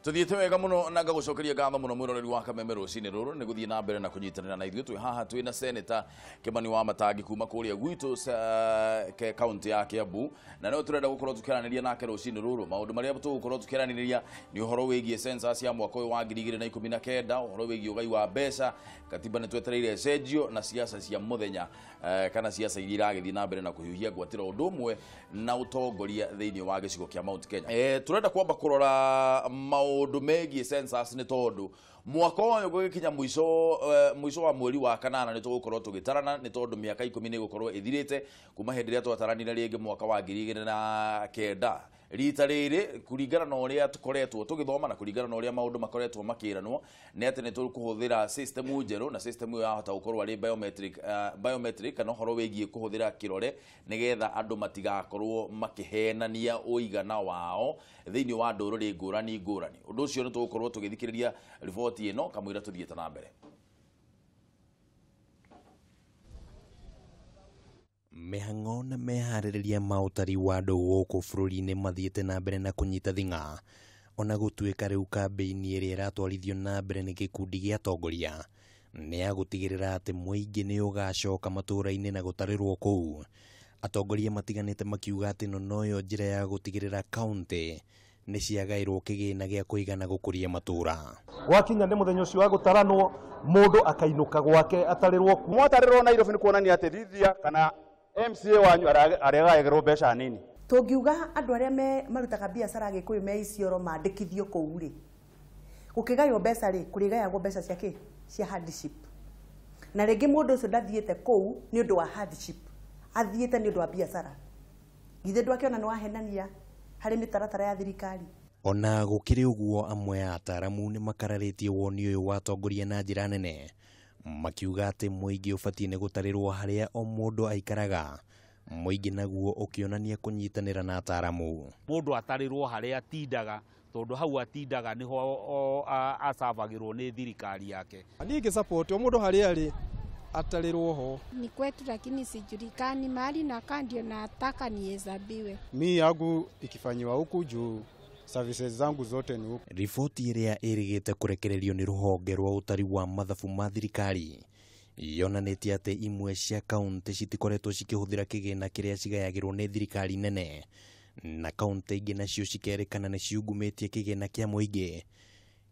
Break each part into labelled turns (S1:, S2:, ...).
S1: Tuthiete wega muno na ngagucokeria ngatho muno mwiroreri wa Kameme rucini ruru ni guthie na mbere na kunyitanira na ithuĩ twi haha twi na Senator Kimani wa Matangi kuma kuria gwitu ke county ya Kiambu na no turenda gukorwo tukiaraniria nake rucini ruru maundu maria tugukorwo tukiaraniria ni uhoro wigie census ya mwaka wa 2019 uhoro wigie ugai wa mbeca katiba ni twetereire cenjio na siasa cia muthenya kana siasa iria iragithie na mbere na kuhiuhia gwatira undu umwe na utongoria thiini wa gicigo kia Mount Kenya turenda kwamba kurora maundu megie census ni tondu mwaka uyu gugikinya mwiso wa mweri wa kanana ni tugukorwo tugitarana ni tondu miaka 10 ni gukorwo ithirite kuma hindi ria twataranire ringi mwaka wa 2009 rita riri kuringana na uria tukoretwo tugithoma na kuringana na uria maundu makoretwo makiranwo ni ati ni tukuhuthira system njeru na system ya hota gukorwo ari biometric kana horo wigie kuhuthira kirore nigetha andu matigakorwo makihenania uigana wao thiini wa ndururi ngurani undu ucio ni tugukorwo tugithikiriria riboti ino kamwira tuthiete na mbere.
S2: Mehang'o na meharĩrĩria ma Utari wa andũ gũkũ bũrũri-inĩ mathiĩte na mbere na kũnyita thing'a ona gũtuĩka rĩu kambĩini ĩrĩa ĩratwarithio na mbere nĩ gĩkundi gĩa atongoria nĩ ya gũtigĩrĩra atĩ mũingĩ nĩ ũgacoka matũũra-inĩ na gũtarĩrwo kũu. Atongoria matiganĩte makiuga atĩ noyo njĩra ya gũtigĩrĩra kaunti nĩ ciagaĩrwo kĩgĩna gĩa kũigana gũkũria matũũra.
S3: Gwakinya nĩ mũthenya ũcio wa gũtaranwo mũndũ akainũka gwake atarĩrwo mwatarĩrwo Nairobi nĩ kuonania atĩ Rithia kana MCA wanyu aregaegerwo mbeca nini.
S4: Tungiuga andu aria marutaga biacara Gikuyu me Isiolo mandikithio kũu ri gukigaywo mbeca ri kurigayagwo mbeca ciake cia hardship na rĩngĩ mũndũ ũcio ndathiĩte kũu nĩ ũndũ wa hardship athiĩte nĩ ũndũ wa biacara githe ndwakiona nĩ wahenania harĩ mĩtaratara ya thirikari.
S2: Ona gũkĩrĩ ũguo amwe a ataaramu nĩ makararĩtie woni ũyũ wa atongoria na njĩra nene makiuga atĩ mũingĩ ũbatiĩ nĩ gũtarĩrwo harĩa o mũndũ aikaraga mũingĩ naguo ũkĩonania kũnyitanĩra na ataaramu.
S5: Mũndũ atarĩrwo harĩa atindaga tondu hau atindaga niho acabagirwo ni thirikari yake.
S6: Ninge support o mũndũ harĩa ari atarĩrwo ho.
S7: Ni kwetu lakini sijulikani mahali na kandio na nataka nihesabiwe.
S6: Mimi yangu ikifanywa huku juu services zangu zote ni huku.
S2: Riboti ĩrĩa ĩrĩgĩte kũrekererio nĩ rũhonge rwa ũtari wa mathabu ma thirikari yonanĩtie atĩ imwe cia kaunti citikoretwo cikĩhũthĩra kĩgĩna kĩrĩa cigayagĩrwo nĩ thirikari nene na kaunti ingĩ nacio cikerĩkana nĩ ciungumĩtie kĩgĩna kĩa mũingĩ.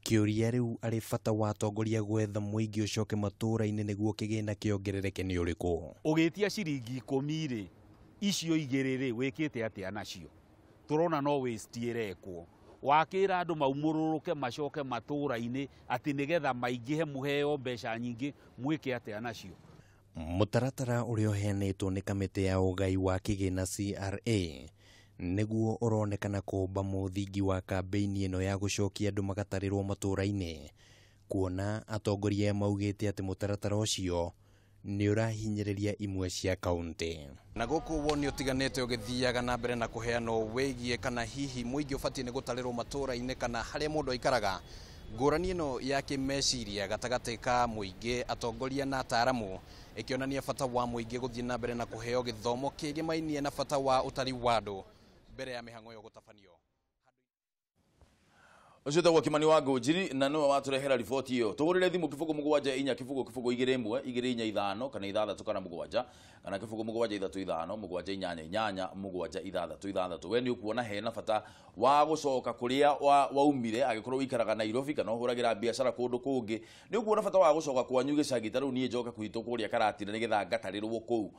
S2: Kĩũria rĩu arĩ bata wa atongoria gwetha mũingĩ ũcoke matũũra-inĩ nĩguo kĩgĩna kĩongerereke nĩ ũrĩkũ.
S5: Ũgĩtia ciringi 10 rĩ icio igĩrĩ rĩ wĩkĩte atĩa nacio? Turona no waste irekwo wakira andu maumũrũrũke macoke matũũra-inĩ ati nigetha maingĩhe muheo mbeca nyingĩ mwĩke atĩa nacio.
S2: Mũtaratara ũrĩa ũheanĩtwo nĩ kamĩtĩ ya ugai wa kĩgĩna CRA nĩguo ũronekana kũmba mũthingi wa kambĩini ĩno ya gũcokia andũ magatarĩrwo matũũra-inĩ, kuona atongoria maugĩte atĩ mũtaratara ũcio nĩ ũrahinyĩrĩria imwe cia kaunti.
S8: Na gũkũ woni ũtiganĩte ũgĩthiaga na mbere na kũheanwo wĩgiĩ kana hihi mũingĩ ũbatiĩ nĩ gũtarĩrwo matũũra-inĩ kana harĩa mũndũ aikaraga. Ngũrani ĩno ya kĩmeciria gatagatĩ ka mũingĩ, atongoria na ataaramu ĩkĩonania bata wa mũingĩ gũthiĩ na mbere na kũheo gĩthomo kĩgĩmainie na bata wa ũtari wa andũ mbere ya mĩhang'o ĩyo gũtabanio.
S1: Ucio tagwo Kimani wa Ngũnjiri na no waturehera riboti iyo. Tugurire thimu kibugu 7 kibugu 2 245 kana 6 kana 7 kana kibugu 735 788 766. We ni ukuona hena bata wa gucoka kuria waumire agikorwo wikaraga Nairobi kana uhuragira biacara kundu kungi. Ni ukuona bata wa gucoka kwanyu gicagi taru nie njoka kwitũ kuria Karatina nigetha ngatarirwo kuu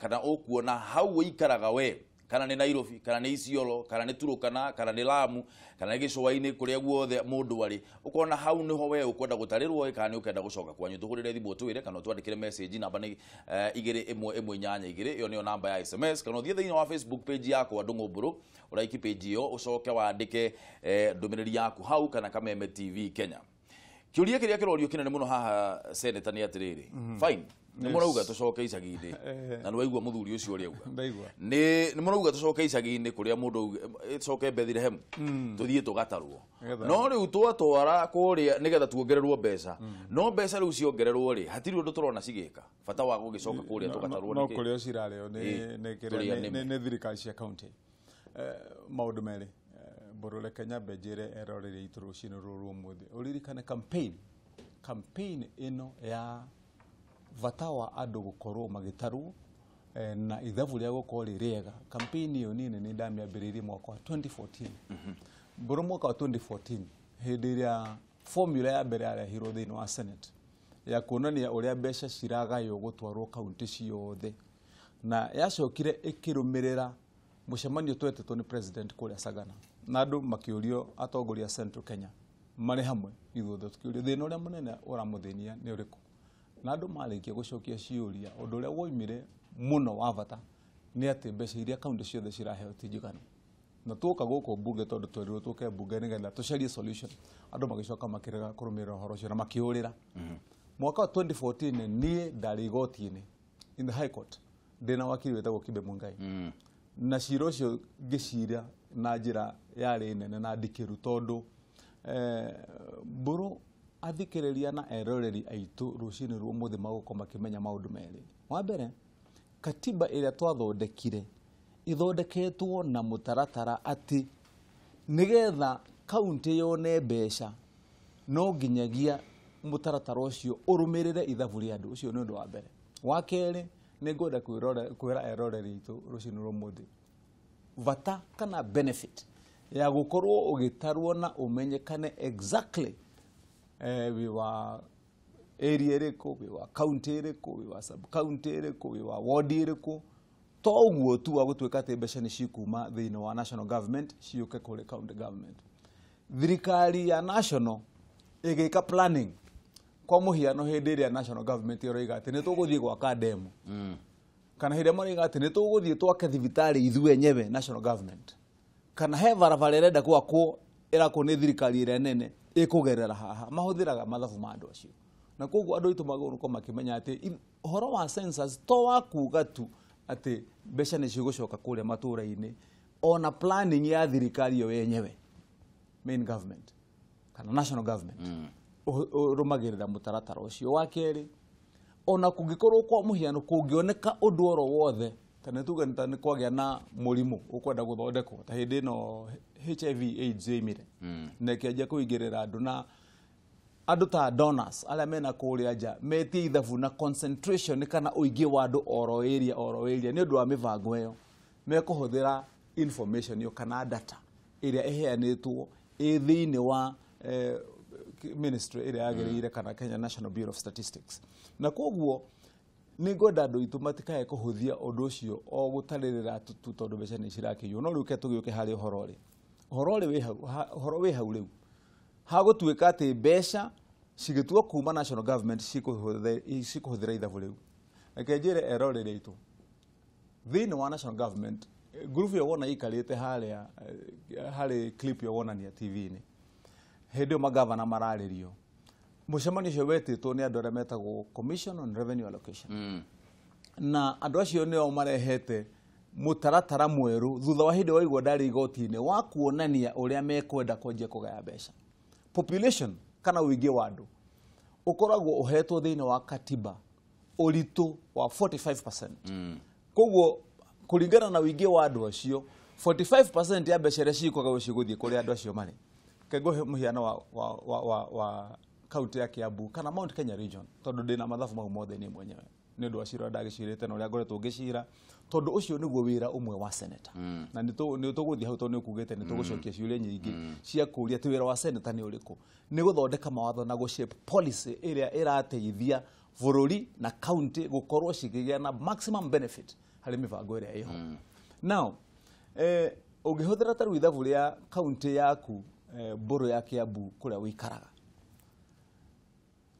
S1: kana ukuona hau wikaraga we kana ni Nairobi kana ni Isiolo kana ni Turukana kana ni Lamu kana gicũa-inĩ kuria guothe mũndũ ari ukona hau niho we ukwenda gutarirwo kana ni ukenda gucoka kwanyu. Tugurire thimu twire kana twandikire message namba ni 2182 iyo niyo namba ya SMS kana uthie thĩinĩ wa Facebook page yako Andũ Ngũmbũrũ uraiki page iyo ucoke wandike ndũmĩrĩri yaku hau kana Kameme TV Kenya. Kiuria kiria kirorio kinene muno haha Senator ni atiriri fine ni murauga tucoke icagi-inĩ na nĩ waigua mũthuri ũcio ũrĩa auga nĩ murauga tucoke icagi-inĩ kũrĩa mũndũ tucoke Bethlehem tuthiĩ tũgatarwo no rĩu twatwara kũrĩa nĩgetha tuongererwo mbeca no mbeca rĩu ciongererwo rĩ hatirĩ ũndũ tũrona cigĩka bata wa gũgĩcoka kũrĩa tũgatarwo
S6: no kũrĩa cirarĩo nĩ thirikari cia county maũndũ merĩ
S3: borole Kenya bejere erorere iturushino rurumuthi uririkane campaign ino ya vatawa andu gukorwo magitarwo na ithabu ria gukorwo ririega. Campaign iyo nini ni ndamiambiririe mwaka wa 2014 mburu mwaka wa 2014 hindi ria formula ya mbere yarehirwo thiini wa Senate ya kuonania uria mbeca ciragayo gutwarwo kaunti ciothe na yacokire ikirumirira mucemanio twetetwo ni president kuria Sagana na andu makiurio atongoria Central Kenya mari hamwe ithuothe tukiurio thina uria munene uramuthinia ni uriku na andu marikia gucokia ciuria undu uria woimire muno wa bata ni ati mbeca iria kaunti ciothe ciraheo tijigana na tuka guko bunge tondu twerirwo tuke bunge nigetha tucarie solution andu magicoka makirega kurumirira horo cio na makiurira mwaka wa 2014 nie ndari igoti-ini in the high court ndina wakiri wetagwo Kibe Mungai na ciro cio ngiciria na njira yari nene na ndikiru tondu mburu athikiriria na eroreri aitu rucini rumuthi maguko makimenya maundu meri. Wa mbere katiba iria twathondekire ithondeketwo na mutaratara ati nigetha kaunti yone mbeca no nginyagia mutaratara ucio urumirire ithabu ria andu ucio ni undu wa mbere. Wa keri ni ngoda kwira eroreri itu rucini rumuthi vata kana benefit ya gukorwo ugitarwo na umenyekane exactly we wa area iriku we wa county iriku we wa sub county iriku we wa ward iriku to uguo tu wa gutwika ati mbeca ni cikuma thiini wa national government ciuke kuri county government. Thirikari ya national igika planning kwa muhiano hindi iria national government iroiga ati ni tuguthie gwaka demo kana hindi mariga ati ni tuguthie twake thibitari ithu enyewe national government kana he barabara irenda gwakwo irako ni thirikari iria nene ikugerera haha mahuthiraga mathabu ma andu acio na koguo andu itu maguru makimenya ati horo wa census to wa kuga tu ati mbeca ni cigucoka kuria matura-ini ona planning ya thirikari yo yenyewe main government kana national government urumagirira mutaratara ucio. Wa keri ona kungikorwo kwa muhiano kungioneka undu oro wothe kana tuga ni kwagia na murimu ukwenda guthondekwo ta hindi no HIV AIDS imire na kiaja kuigirira andu na andu ta donors ala mena kuria nja metie ithabu na concentration kana uingi wa andu oro area ni undu wa mivango iyo mekuhuthira information yo kana data iria iheanitwo thiini wa ministry iria yagiriire kana Kenya National Bureau of Statistics na koguo ni ngoda andu itu matikae kuhuthia undu ucio o gutaririra tu tondu mbeca ni cirakiyo no riu ke tugiuke hari horo wi hau riu hagutwika ati mbeca cigitwo kuma national government cikuhuthira ithabu riu reke njire eroreri itu thiini wa national government group yo wona ikarite hari clip yo wonania TV-ini hindi magavana mararirio mucemanio cio wetitwo ni andu aria metagwo Commission on Revenue Allocation na andu acio nio marehete mutaratara mweru thutha wa hindi waigwa ndari igoti-ini wa kuonania uria mekwenda kwenjia kugaya mbeca. Population kana uingi wa andu ukoragwo uhetwo thiini wa katiba uritu wa 45%. Koguo kuringana na uingi wa andu acio 45% ya mbeca iria cikwaga guciguthie kuri andu acio mari kego muhiano wa county ya Kiambu kana Mount Kenya region tondu ndina mathabu mau mothe ni mwenyewe ni ndu acira ndagicirite no ria ngoretwo ngicira tondu ucio niguo wira umwe wa senator na ni tuguthie hau tondu nikugite ni tugucokia ciuria nyingi cia kuria ti wira wa senator ni uriku ni guthondeka mawatho na shape policy iria irateithia bururi na county gukorwo cikigia na maximum benefit hari mivango iria iho. Now ugihuthira taru ithabu ria county yaku mburu ya Kiambu kuria wikaraga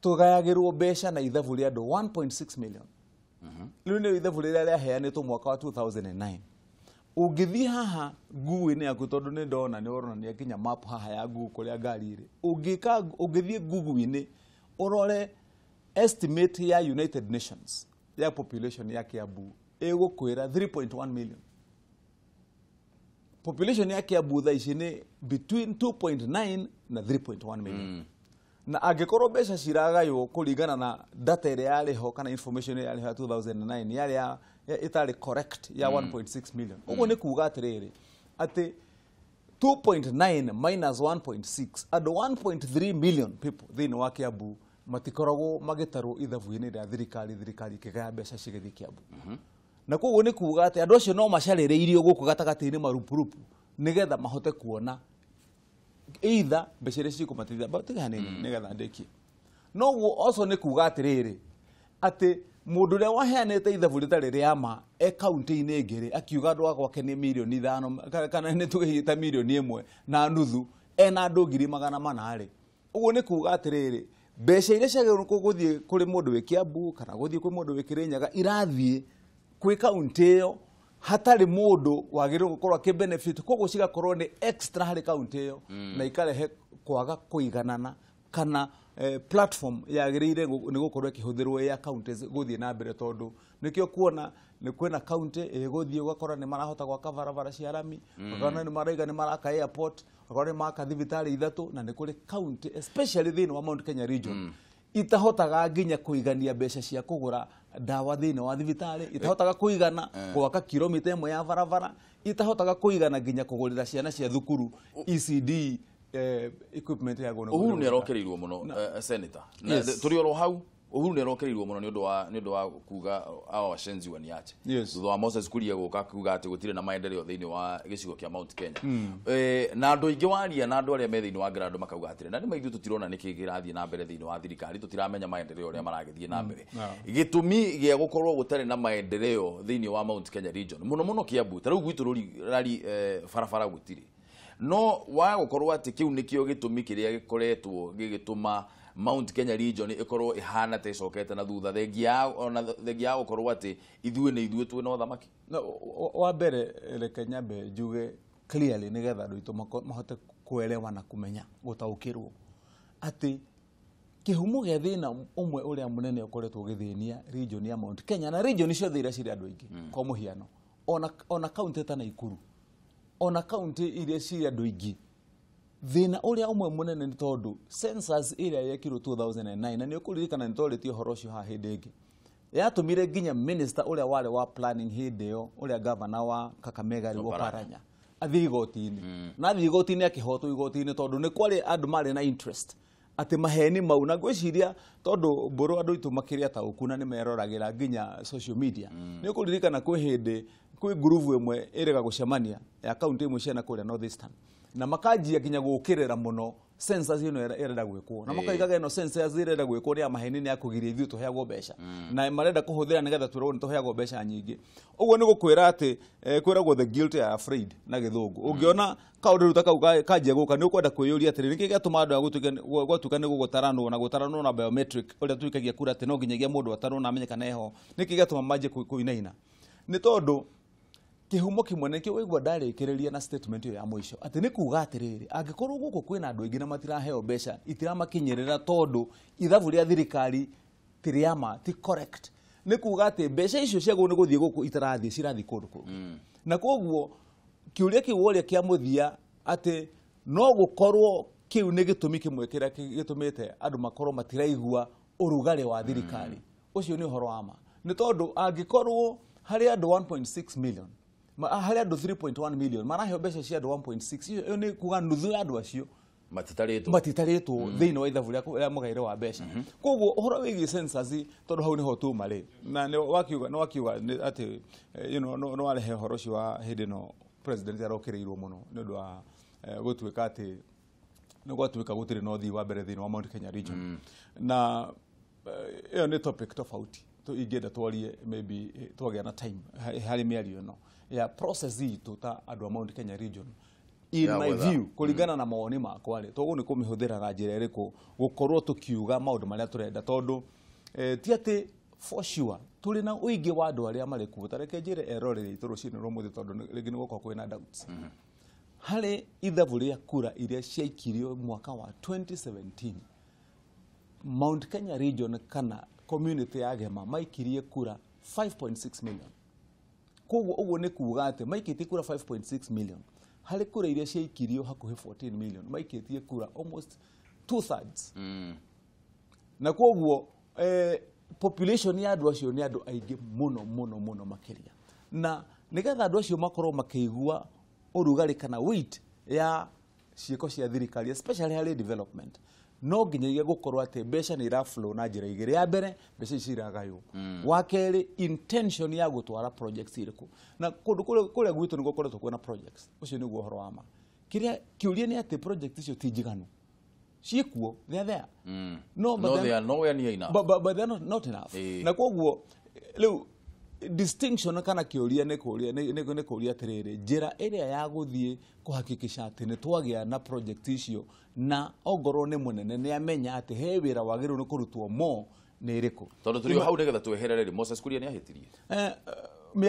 S3: tugayagirwo mbeca na ithabu ria andu 1.6 million riu ni ithabu riria riaheanitwo mwaka wa 2009 ungithie haha Google-ini yaku tondu ni ndona ni uronania kinya map haha ya Google kuria ngari iri ungithie Google-ini urore estimate ya United Nations ya population ya Kiambu igukwira 3.1 million. Population ya Kiambu tha ici ni between 2.9 na 3.1 million. Na angikorwo mbeca ciragayo kuringana na data iria yariho kana information iria yariho ya 2009 yari itari correct ya 1.6 million. Uguo ni kuga atiriri ati 2.9 minus 1.6 andå 1.3 million people thĩinĩ wa Kiambu matikoragwo magĩtarwo ithabu-inĩ rĩa thirikari kĩgaya mbeca cigĩthiĩ Kiambu. Na koguo nĩ kuuga atĩ andũ acio no macarĩrĩirio gũkũ gatagatĩ-inĩ marupurupu nĩgetha mahote kuona either mbeca iria cikũmateithia tiga hanini nĩgetha ndĩkie. Noguo also nĩ kuuga atĩrĩrĩ atĩ mũndũ ũrĩa waheanĩte ithabu rĩtarĩ rĩa ma kaunti-inĩ ĩngĩ akiuga andũ gwake nĩ mirioni 5 kana nĩ tũgĩhĩta mirioni 1 na nuthu ena andũ 400,000 ũguo nĩ kuuga atĩrĩrĩ mbeca iria ciagĩrĩirwo gũthiĩ kũrĩ mũndũ wĩ Kiambu kana gũthiĩ kwĩ mũndũ wĩ Kĩrĩnyaga irathiĩ kwĩ kaunti ĩyo hatarĩ mũndũ wagĩrĩirwo gũkorwo akĩ-benefit, koguo cigakorwo nĩ extra harĩ kaunti ĩyo na ikarehe kwaga kũiganana kana platform yagĩrĩire nĩ gũkorwo ĩkĩhũthĩrwo ya county gũthiĩ na mbere, tondũ nĩkĩo kuona nĩ kwĩna county ĩgũthiĩ ũgakora nĩ marahota gwaka barabara cia rami, ũgakora nĩ maraiga nĩ maraka airport, ũgakora nĩ maraka thibitarĩ ithatũ, na nĩ kũrĩ county especially thĩinĩ wa Mount Kenya region itahotaga nginya kũigania mbeca cia kũgũra ndawa thĩinĩ wa thibitarĩ, itahotaga kũigana gwaka kilomita 1 ya barabara, itahotaga kũigana nginya kũgũrĩra ciana cia thukuru ECD equipment ya gona.
S1: Uhuru nĩ arokereirio mũno senator. Na tũrĩ oro hau Uhuru nĩ arokereirio mũno nĩ ũndũ wa kuga awashenzi wa niache. Thutha wa Moses Kuria gũka kuga atĩ gũtirĩ na maendeleo thĩinĩ wa gĩcigo kĩa Mount Kenya. Na andũ aingĩ waria na andũ arĩa me thĩinĩ wa Grando makauga atĩrĩ na nĩ maithu tũtirona nĩkĩ kĩrathiĩ na mbere thĩinĩ wa thirikari, tũtiramenya maendeleo ũrĩa maragĩthiĩ na mbere. Gĩtũmi gĩa gũkorwo gũtarĩ na maendeleo thĩinĩ wa Mount Kenya region mũno Kiambu ta rĩu gwitũ rari barabara gũtirĩ. No wa gũkorwo atĩ kĩu nĩkĩo gĩtũmi kĩrĩa gĩkoretwo gĩgĩtũma Mount Kenya region ĩkorwo ihana ta ĩcokete na thutha thengia gũkorwo atĩ ithuĩ twĩ na ũthamaki.
S3: Wa mbere reke nyambe njuge clearly nĩgetha andũ aitũ mahote kuelewa na kumenya gũtaũkĩrwo atĩ kĩhumo gĩa thĩna ũmwe ũrĩa mũnene ũkoretwo ũgĩthĩnia region ya Mount Kenya na region ciothe iria cirĩ andũ aingĩ kwa mũhiano ona county ta Naikuru, ona county iria cirĩ andũ aingĩ, thina ũrĩa ũmwe mũnene nĩ tondũ census ĩrĩa yekirwo 2009 na nĩ ũkũririkana nĩ twarĩtie ũhoro ũcio haha hĩndĩ ĩngĩ yatũmire nginya minister ũrĩa warĩ wa planning hĩndĩ ĩyo ũrĩa governor wa Kameme Oparanya athiĩ igoti-inĩ na athiĩ igoti-inĩ akĩhotwo igoti-inĩ tondũ nĩ kwarĩ andũ marĩ na interest atĩ maheni mau, na ngwĩciria tondũ mbũrũ andũ aitũ makĩria ta ũkuna nĩ meroragĩra nginya social media. Nĩ ũkũririkana kwĩ hĩndĩ kwĩ groove ĩmwe ĩrĩga gũcemania ya kaunti ĩmwe ciana kũrĩa North Eastern na makanjia nginya gũkĩrĩra mũno census ĩno ĩrenda gwĩkwo na makaigaga ĩno census ĩrenda gwĩkwo nĩ maheni nĩ yakũgiria ithuĩ tũheagwo mbeca na marenda kũhũthĩra nĩgetha twĩrwo nĩ tũheagwo mbeca nyingĩ. Ũguo nĩ gũkwĩra atĩ kwĩragwo the guilty are afraid na gĩthũngũ. Ũngĩona kaũndũ rĩu ta kau kanjia gũka nĩ ũkwenda kwĩyũria atĩrĩ nĩkĩ gĩatũma andũ gwatuĩka nĩ gũgũtaranwo na gũtaranwo na biometric ũrĩa tuikagia kura atĩ no nginyagia mũndũ atarwo na amenyekana eho, nĩkĩ gĩatũma manjie kũinaina. Nĩ tondũ kihumo kimwe nĩkĩo waigua ndarĩkĩrĩria na statement ĩyo ya mũico atĩ nĩ kuuga atĩrĩrĩ angĩkorwo gũkũ kwĩna andũ aingĩ na matiraheo mbeca itiramakinyĩrĩra tondũ ithabu rĩa thirikari tiriama ti correct, nĩ kuuga atĩ mbeca icio ciagwo nĩ gũthiĩ gũkũ itarathiĩ cirathiĩ kũndũ kũngĩ. Na koguo kĩũria kĩu ũrĩa kĩa mũthia atĩ no gũkorwo kĩu nĩ gĩtũmi kĩmwe kĩrĩa gĩtũmĩte andũ makorwo matiraigua ũrugarĩ wa thirikari, ũcio nĩ ũhoro wa ma. Nĩ tondũ angĩkorwo harĩ andũ 1.6 million harĩ andũ 3.1 million maraheo mbeca cia andũ 1.6, iyo nĩ kuga nuthu ya andũ acio matitarĩtwo thĩinĩ wa ithabu rĩa mũgaĩre wa mbeca. Koguo ũhoro wĩgiĩ census tondũ hau nĩho tuma rĩ na nĩ wakiuga atĩ no warehe ũhoro ũcio wa hĩndĩ ĩno president arokereirio mũno nĩ ũndũ wa gũtuĩka atĩ nĩ gwatuĩka gũtirĩ na ũthii wa mbere thĩinĩ wa Mount Kenya region. Na ĩyo nĩ topic tofauti ingĩenda twarie maybe twagĩa na time harĩ mĩario ĩno ya process itũ ta andũ a Mount Kenya region in my view kũringana na mawoni makwa rĩ toguo nĩ kũmĩhũthĩra na njĩra ĩrĩkũ gũkorwo tũkiuga maũndũ marĩa tũrenda tondũ ti atĩ for sure tũrĩ na ũingĩ wa andũ arĩa marĩ kuo. Tareke njĩre eroreri itũ rũcinĩ rũmũthĩ tondũ rĩngĩ nĩ gũkorwo kwĩna doubts harĩ ithabu rĩa kura iria ciaikirio mwaka wa 2017 Mount Kenya region kana community ya Gema maikirie kura 5.6 million. Koguo ũguo nĩ kuuga atĩ maikĩtie kura 5.6 million harĩ kura iria ciaikirio hakuhĩ 14 million maikĩtie kura almost 2/3. Na koguo population ya andũ acio nĩ andũ aingĩ mũno makĩria, na nĩgetha andũ acio makorwo makĩigua ũrugarĩ kana weight ya ciiko cia thirikari especially harĩ development no nginyagia gukorwo ati mbeca ni ira flow na njira igiri. Ya mbere mbeca iciragaywo, wa keri intention ya gutwara projects iriku, na kundu kuria gwitu ni gukoretwo kwina projects. Ucio ni guo horo wa ma kiria kiuria ni ati projects icio ti njiganu ciikuo, they are there.
S1: No, they are nowhere near enough.
S3: But they are not enough. Na koguo leu distinction kana kiuria ni kuria atiriri njira iria ya guthie kuhakikisha ati ni twagia na project icio na ongorwo ni munene ni amenya ati he wira wagiru ni kurutwo mo ni iriku
S1: tondu turi hau nigetha tweherere Moses Kuria ni ahitirie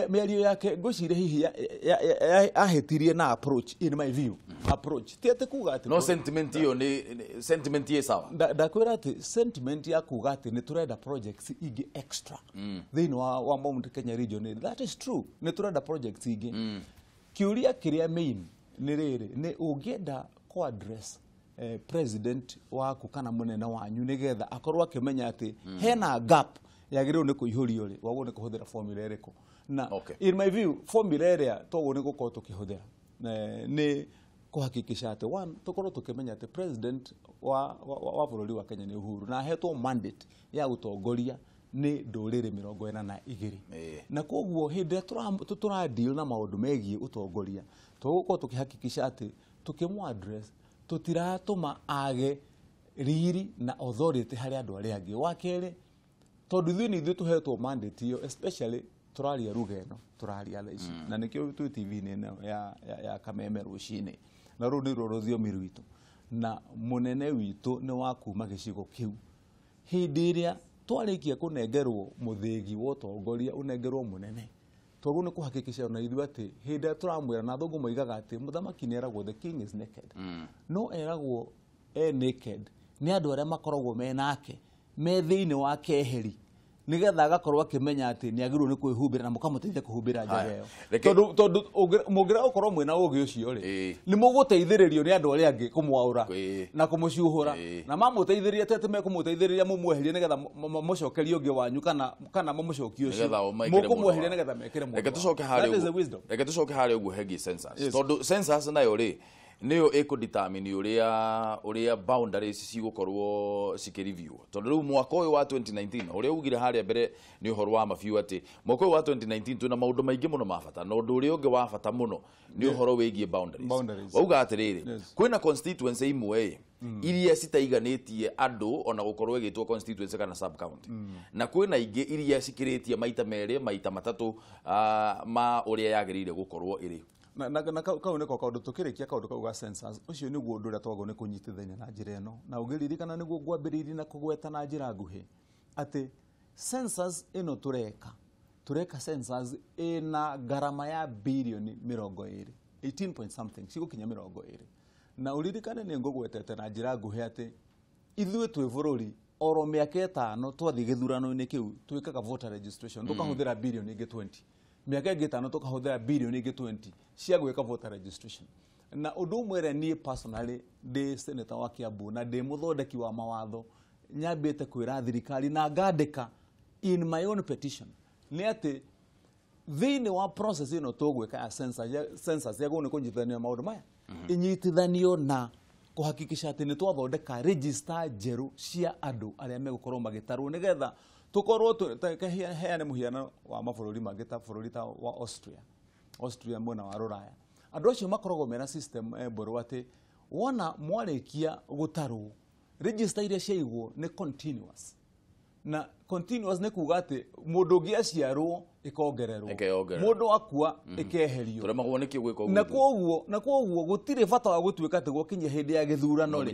S3: miario yake ngwicire hihi ahitirie na approach in my view approach tiate kuga ati
S1: no sentiment hiyo ni sentiment ye sawa
S3: ndakwira ati sentiment ya kuga ati ni turenda projects ingi extra thini wa Mount Kenya region. That is true, ni turenda projects ingi kiuria kiria main ni riri ni ungienda ko address president waku kana munene wanyu nigetha akorwo akimenya ati hena gap yagiriru ni kuihurio ri wago ni kuhuthira formula iriku na in my view formula area togo ni gukorwo tukihuthira ni kuhakikisha ati one tukorwo tukimenya ati president wa bururi wa Kenya ni Uhuru na hetwo mandate ya utongoria ni nduriri 42 na koguo hindi tura deal na maundu megie utongoria tugukorwo tukihakikisha ati tukimu address tutiratuma age riri na authority hari andu ari angi. Wa keri tondu thini ithu tuhetwo mandate iyo especially turaria rugeno turaria laici na nikio tu TV ni ya Kameme rucini na ru ni rorozio mirwitu na munene witu ni wa kuma gicigo kiu hindi iria twarikia kunengerwo muthigi wa utongoria unengerwo munene togu ni kuhakikisha na ithu ati hindi turamwira na thungu moigaga ati muthamaki ni eragwo the king is naked no eragwo naked ni andu aria makoragwo menake me thiini wa keheri nigetha agakorwo akimenya ati ni agiru ni kwihumbira na mukamuteithia kuhumbira njaga iyo tondu mugira ukorwo mwina ugi ucio ri ni muguteithiririo ni andu aria angi kumwaura na kumuciuhura na mamuteithiriria tete me kumuteithiriria mumweherie nigetha mucokerie ungi wanyu kana mumucokie ucio mukumweheria nigetha mekire mu.
S1: Reke tucoke hari uguo hegi census tondu census nayo ri niyo determine uria boundaries cigukorwo cikireview tondu riu mwaka uyu wa 2019 uria ugire haria mbere ni uhoro wa mafiu ati mwaka uyu wa 2019 tuna maundu maingi muno mabata no ndu uria ungi wa bata muno ni uhoro wigie boundaries wauga atiriri kwina constituency imwe iria citaiganitie andu ona gukorwo igitwo constituency kana sub county na kwina ingi iria cikiritie maita meri maita matatu ma uria yagirire gukorwo iri
S3: na kau niko kaundu tukirikia kaundu kau ga census ucio niguo undu uria twago ni kunyitithania na njira ino na ugiririkana niguo gwambiririe na kugweta na njira nguhi ati census ino tureka census ina garama ya bilioni 20 18 point something cigukinya 20 na uririkane ni ngugwetete na njira nguhi ati ithuĩ twi bururi oro miaka 5 twathi githurano-ini kiu twikaga voter registration tukahuthira bilioni ingi 20 miaka ingi 5 tukahuthira bilioni ingi 20 cia gwika voter registration na undu umwe ni personally ndi senator wa Kiambu na ndi muthondeki wa mawatho nyambite kwira thirikari na ngandika in my own petition ni ati thini wa process ino tugwika ya census yago ni kunyitithania maundu maya inyitithanio na kuhakikisha ati ni twathondeka register jeru cia andu aria megukorwo magitarwo nigetha tukorwo heane muhiano wa mabũrũri mangĩ ta bũrũri ta wa Austria mwena wa Ruraya andu acio makoragwo mena system mboru ati wona mwarikia gutarwo register iria ciaigwo ni continuous na continuous ni kuga ati mundu ungi aciarwo ikongererwo mundu akua ikeherio
S1: turemagwo ni kiugwiko
S3: na koguo gutire bata wa gutuika ati gwokinya hindi ya githurano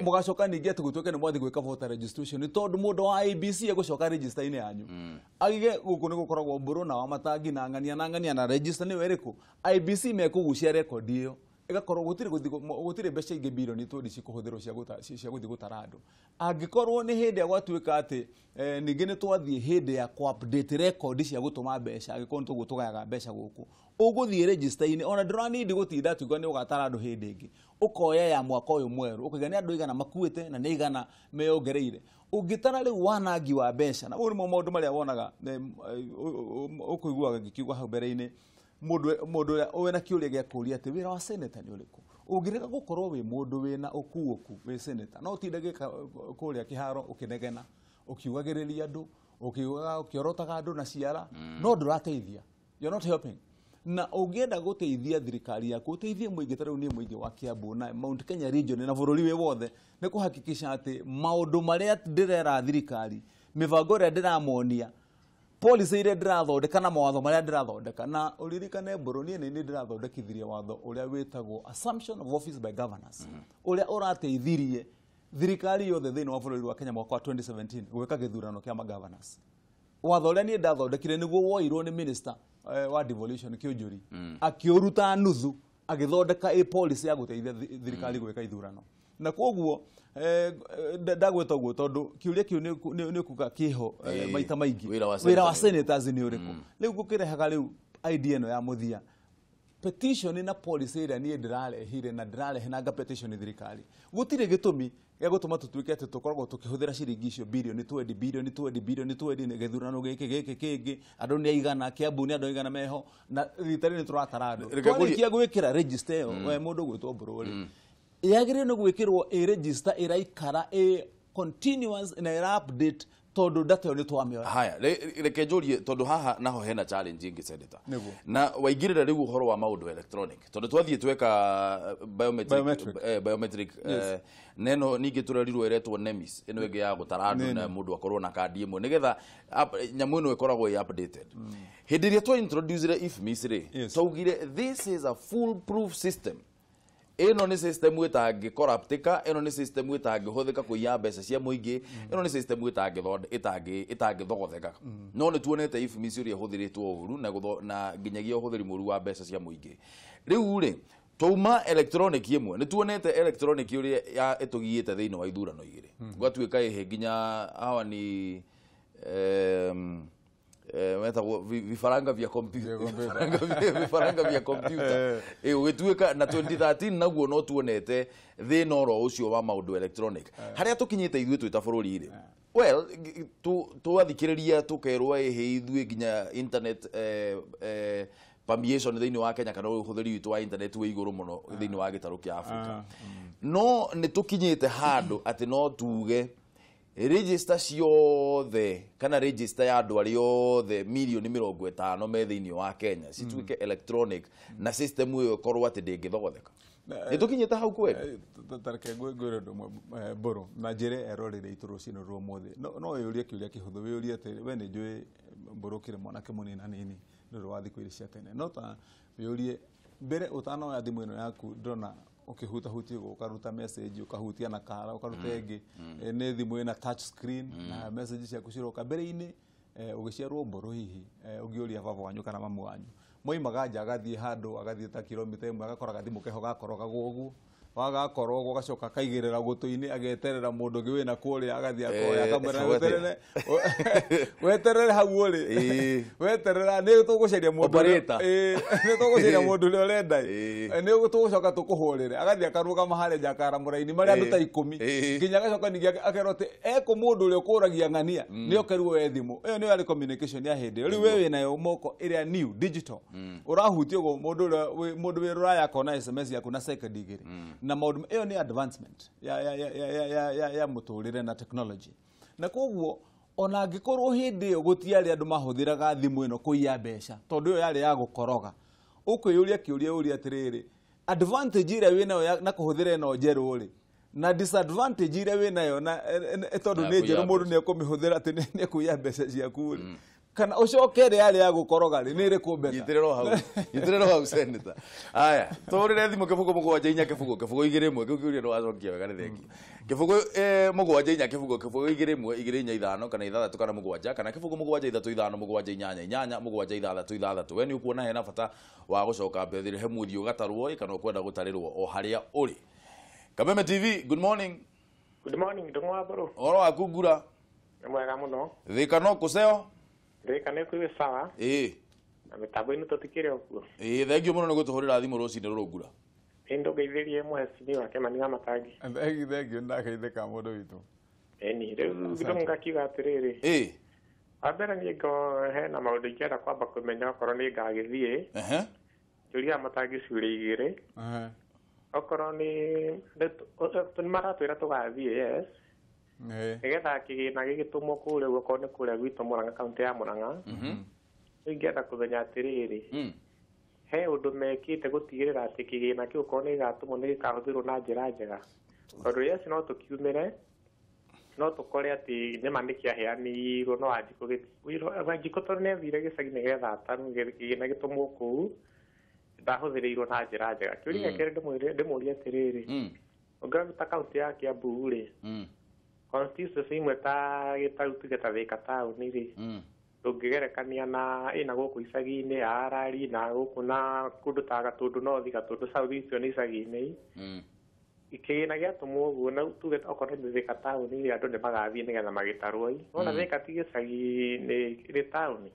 S3: mugacoka ningi ati gutuika ni mwathi gwika voter registration tondu mundu wa IBC egucoka register ine yanyu agige guku ni gukoragwo mburu na wa matangi na ngania na register ni weriku IBC mekugucia record iyo igakorwo gutire mbeca ingi bilioni 20 cikuhuthirwo cia guthi gutara andu angikorwo ni hindi agwatuika ati ningi ni twathie hindi ya update record cia gutuma mbeca agikorwo tugu tugayaga mbeca guku uguthie register ine ona ndurani ndi gutinda tuga ni ugatara andu hindi ingi ukoya ya mwaka uyu mweru ukiga ni andu igana makuite na ni igana meongereire ungitara riu wanangi wa mbeca na uri mo maundu maria wonaga ukuiguaga ngikiuga hau mbere-ini mundu wena kiuria gia kuria ati wira wa senator ni uriku ungireka gukorwo wi mundu wina ukuuku wi senator no tindage kuria kiharo ukinegena ukiugagiriria andu ukiorotaga andu na ciara no ndurateithia, you're not helping. Na ungienda guteithia thirikari yaku uteithie muingi tariu ni muingi wa Kiambu na Mount Kenya region na bururi we wothe ni kuhakikisha ati maundu maria ndirera thirikari mivango ria ndiramonia policy ire ndirathondeka na mawatho maria ndirathondeka na uririkane mburu ni ndirathondekithirie watho uria witagwo assumption of office by governors uria urateithirie thirikari yothe thiini wa bururi wa Kenya mwaka wa 2017 gwika githurano kia governors. Watho uria ni ndathondekire niguo woirwo ni minister wa devolution Kiunjuri akiuruta nuthu agithondeka a policy ya guteithia thirikari gwika ithurano. Na koguo ndagweta guo tondu kiuria kiu ni kuga kiho maita maingi wira wa senators ni uriku riu gukirehaga riu idea no ya muthia petition na policy ira ni ndirarehire na ndirarehe na petition thirikari gutire gitumi ya gutuma tutuike ati tukoragwo tukihuthira ciringi icio billion 20 billion ni githurano giki kingi andu ni aigana Kiambu ni andu aigana meho na ritari ni turatara andu kia gwikira register we mundu gwitwo bururi yagire no gwikirwo a register iraikara a continuous na ira update tondu data ni twamio.
S1: Haya reke njurie tondu haha naho hena challenge ingi senator na waigirira riu uhoro wa maundu electronic tondu twathie tweka biometric neno ningi turarirwo eretwo nemis ino ingi ya gutara andu na mundu akorwo na kandi imwe nigetha nyamu ino ikoragwo i updated hindi ria twa introduce if misri twaugire this is a fool proof system. Eno ni system itangi corruptika, eno ni system itangi huthika kuiya mbeca cia muingi, eno ni system itangi thogotheka. No ni tuonete if misuri huthiritwo uru na nginyagia uhuthiri muru wa mbeca cia muingi. Riu ri twauma electronic imwe ni tuonete electronic uri ya etugiite thiini wa ithurano igiri. Gwatuika ihe nginya hawa ni vifaranga vya computer vifaranga vya computer ugituika na 2013 naguo no tuonete thina oro ucio wa maundu electronic haria tukinyite ithuĩ twita bururi ire well twathikiriria tukerwa ehe ithuĩ nginya internet permeation thiini wa Kenya kana uhuthiri witu wa internet we iguru muno thiini wa gitaru kia Africa no ni tukinyite handu ati no tuge register ciothe kana register ya andu ari othe milioni 50 me thiini wa Kenya cituike electronic na system iyo korwa ati ndingithogotheka ni tukinyite hau kweli
S3: tareke gwire ndo boro na njire erorire iturucino ro mothe no yuria kiuria kihuthu wiuria ati we ni njui mborokire mwanake munina nini ndu wa thiku iri cia tene no ta wiurie mbere utano ya thimu ino yaku ndona ukihuta huti ukaruta message ukahutia na kara ukaruta enge ne thimu ina touch screen na message cia kuciroka mbere-ini ugiciarwo mboro hihi ugiuria baba wanyu kana mamu wanyu moimaga nja agathie handu agathie ta kilomita 1 agakoraga thimu keho gakoroga gugu wagakorwo gacoka kaigirira gutu-ini ageterera mundu ngi wina kuria agathia koya kamera weterere weterere hau uri weterera ni tuguceria mundu ni tuguceria mundu ni urenda ni tugucoka tukuhurire agathia karuga mahare jakara muraini mari andu ta 10 nginya gacoka ningi akerote eko mundu uri ukuragia ngania ni okeruo we thimu iyo ni ari communication ya hindi ri we wina yo moko iria new digital urahutio go mundu we raya kona SMS yaku na second digiri na maundu iyo ni advancement ya muturire na technology na koguo ona angikorwo hindi gutiari andu mahuthiraga thimu ino kuiya mbeca tondu iyo yari ya gukoroga ukuyuria kiuria uria atiriri advantage ira wina na kuhuthira ino njeru uri na disadvantage ira wina yo na tondu ni njeru mundu ni akumihuthira ati ni kuiya mbeca ciaku uri kana ucokere yari ya gukoroga ni iri kumbeta
S1: yitirero hau senator aya torire thimu kifugo mugwanja inya kifugo igire imwe kiuria no acokia wega ni thengi kifugo mugwanja inya kifugo igire imwe igire inya ithano kana ithathatu kana mugwanja kana kifugo mugwanja ithatu ithano mugwanja inyanya mugwanja ithathatu we ni ukuona hena bata wa gucoka mbethire he muthio gatarwo kana ukwenda gutarirwo o haria uri. Kameme TV, good morning.
S9: Good morning ndungwa bro
S1: oro akugura
S9: mwega muno
S1: thika no kuseo
S9: thika ne kuwe sawa na mitambo ino tutikire okuo
S1: thengio muno ni gutuhurira thimu rucini rurugura
S9: endo geithirie mwesini wake maniga matangi
S3: thengio ndakaithika mundu witu
S9: ni riu ndunga kiga atiriri abera ni go hena maundu ingenda kwamba kumenya korwo ni ngagithie turia matangi curi igiri okorwo nĩ maratwĩra tũgathiĩ yes nĩgetha kĩgĩna gĩgĩtũmwo kũrĩa okorwo nĩ kũrĩa gwitũ Mũrang'a kaunti ya Mũrang'a ingĩenda kũmenya atĩrĩrĩ he ũndũ mekĩte gũtigĩrĩra atĩ kĩgĩna kĩu okorwo nĩ gĩgatũmwo nĩ gĩkahũthĩrwo na njĩra njega tondũ yes no tũkiumĩre no tũkore atĩ nĩma nĩ kĩaheanirwo no Wanjikũ tondũ nĩathire gĩcagi nĩgetha atarwo kĩgĩna gĩtũmwo kũu ndahũthĩrĩirwo na njĩra njega kĩũria gĩa kerĩ ndĩmũrie atĩrĩrĩ ũngĩruta kaunti ya Kiambu rĩ constituency imwe ta tuge ta Thika taũni rĩ ndũngĩgerekania na ĩna gũkũ icagi-inĩ Arari na gũkũ na kũndũ ta Gatũndũ North Gatũndũ South icio nĩ icagi-inĩ kĩgĩna gĩatũmwo ũguo na tuge okorwo nĩ Thika taũni rĩ andũ nĩmagathiĩ nĩgetha magĩtarwo wona Thika ti gĩcagi nĩ taũni